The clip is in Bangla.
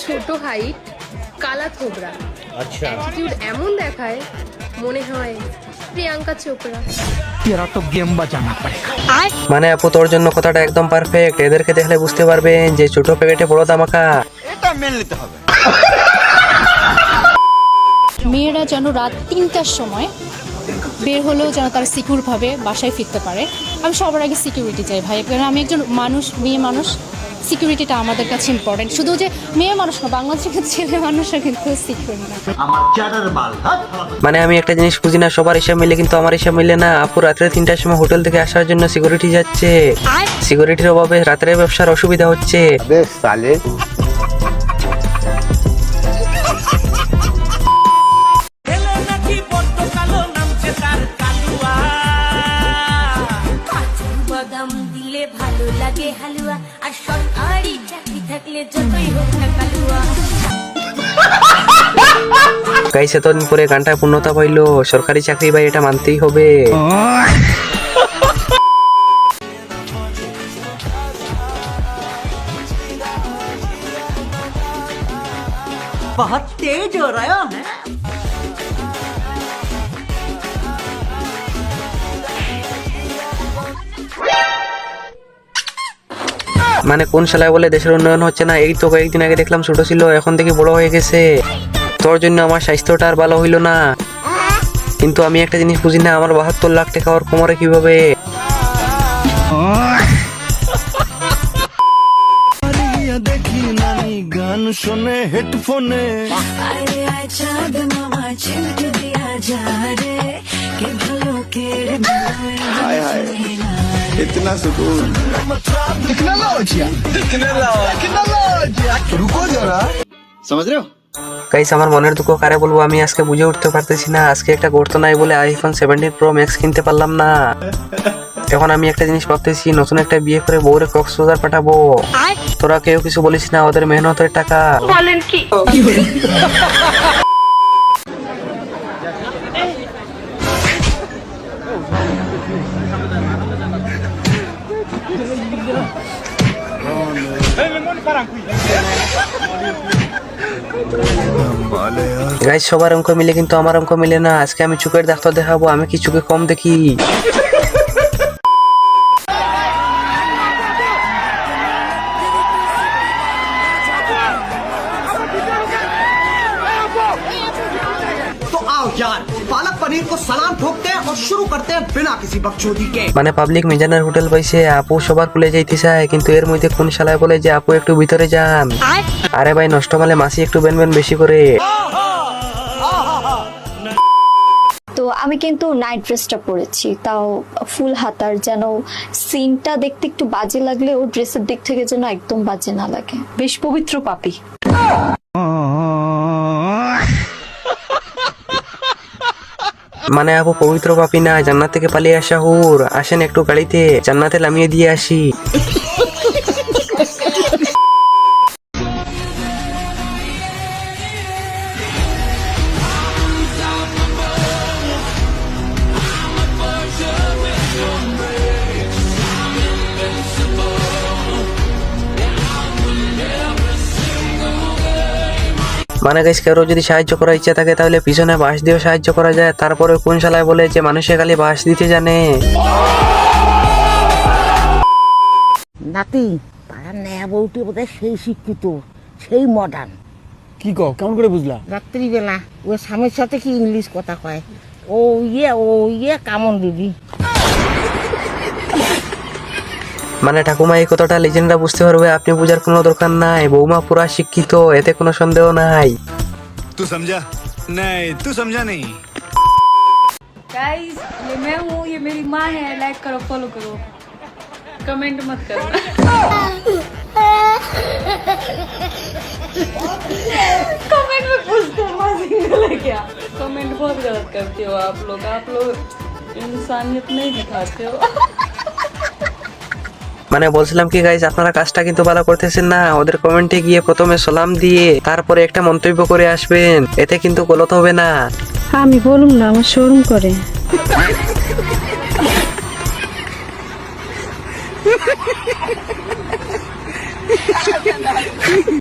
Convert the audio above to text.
ছোট হাইট, কালা থোবরা, আচ্ছা অ্যাটিটিউড এমন দেখায় মনে হয় প্রিয়াঙ্কা চোপড়া। মানে আপু তোর জন্য কথাটা একদম পারফেক্ট। এদেরকে দেখলে বুঝতে পারবেন যে ছোট প্যাকেটে বড় ধামাকা। মেয়েরা যেন রাত 3টার সময় বের হলেও যেন তারা সিকিউরভাবে বাসায় ফিরতে পারে। আমি সবার আগে সিকিউরিটি চাই ভাই, কারণ আমি একজন মানুষ, মেয়ে মানুষ, সিকিউরিটিটা আমাদের কাছে ইম্পর্টেন্ট। শুধু যে মেয়ে মানুষ না, বাংলাদেশের ছেলে মানুষও কিন্তু সিকিউর না। মানে আমি একটা জিনিস বুঝি না, সবার হিসাব মিলে কিন্তু আমার হিসাব মিলে না। আপু রাত্রে 3টার সময় হোটেল থেকে আসার জন্য সিকিউরিটি যাচ্ছে, সিকিউরিটির অভাবে রাত্রে ব্যবসার অসুবিধা হচ্ছে। ভালো লাগে হালুয়া আর সরকারি চাকরি থাকলে যতই হোক না কালুয়া। গাইস এতদিন পরে গানটা পূর্ণতা পাইলো। সরকারি চাকরি ভাই, এটা মানতেই হবে। बहुत तेज हो रहा है। মানে কোন শালায় বলে দেশের উন্নয়ন হচ্ছে না? এই তো কয়েকদিন আগে দেখলাম ছোট ছিল, এখন থেকে বড় হয়ে গেছে। তোর জন্য আমার স্বাস্থ্যটা আর ভালো হইলো না। কিন্তু আমি একটা জিনিস বুঝি না, আমার 72 লাখ টাকা ওর কোমরে কিভাবে? দেখি নানি গান শোনে হেডফোনে। इतना सुकून रुको जरा समझ रहे हो। গাইস আমার মনের দুঃখ কারে বলবো আমি আজকে বুঝে উঠতে পারতেছি না। আজকে একটা গর্ত নাই বলে আইফোন 17 প্রো ম্যাক্স কিনতে পারলাম না। এখন আমি একটা জিনিস ভাবতেছি, নতুন একটা বিয়ে করে বউরে কক্সবাজার পাঠাবো। তোরা কেউ কিছু বলিস না, ওদের মেহনতের টাকা। বলেন কি? গাইস সবার অঙ্ক মিলে কিন্তু আমার অঙ্ক মিলে না। আজকে আমি চোখের ডাক্তার দেখাবো, আমি কি চোখে কম দেখি? तो आओ यार, पालक पनीर को सलाम ठोकते हैं और शुरू करते हैं बिना किसी बकचोदी के। মানে পাবলিক মিজানের হোটেল পাইছে, আপু সবার কুলে যাইতে চায়, কিন্তু এর মধ্যে কোন শালায় বলে যে আপু একটু ভিতরে যান। আরে ভাই নষ্ট মালে মাসি একটু বেনবেন বেশি করে। তো আমি কিন্তু নাইট ড্রেসটা পরেছি, তাও ফুল হাতার, যেন সিনটা দেখতে একটু বাজে লাগলেও ড্রেসের দিক থেকে যেন একদম বাজে না লাগে। বেশ পবিত্র পাপী। মানে আপু পবিত্র পাপি না, জান্নাত থেকে পালিয়ে আসা হুর। আসেন একটু গাড়িতে জান্নাতে নামিয়ে দিয়ে আসি। মানে গাইস কারো যদি সাহায্য করার ইচ্ছা থাকে তাহলে পিছনে বাঁশ দিয়েও সাহায্য করা যায়। তারপরে কোন শালায় বলে যে মানুষে খালি বাঁশ দিতে জানে। নাতি পাড়ার নেয়া বউটি বোধহয় সেই শিক্ষিত, সেই মডার্ন। কি কও, কেমন করে বুঝলা? রাত্রিবেলা ও স্বামীর সাথে কি ইংলিশ কথা কয়, ও ইয়ে কামন বিবি। মানে ঠাকুমা এই কথাটা লিজেন্ডরা বুঝতে পারবে, আপনি বুঝার কোনো দরকার নাই। বৌমা পুরা শিক্ষিত, এতে কোনো সন্দেহ নাই। तू समझा नहीं, तू समझा नहीं। गाइस ये मैं हूँ, ये मेरी माँ है। लाइक करो, फॉलो करो, कमेंट मत करो। कमेंट में पूछते हो माँ सिंगल है क्या? कमेंट बहुत गलत करते हो आप लोग इंसानियत नहीं दिखाते हो। মানে বলছিলাম কি গাইস, আপনারা কাজটা কিন্তু ভালো করতেছেন না। ওদের কমেন্টে গিয়ে প্রথমে সালাম দিয়ে তারপরে একটা মন্তব্য করে আসবেন, এতে কিন্তু গলত হবে না। আমি বলুম না, আমার শরম করে।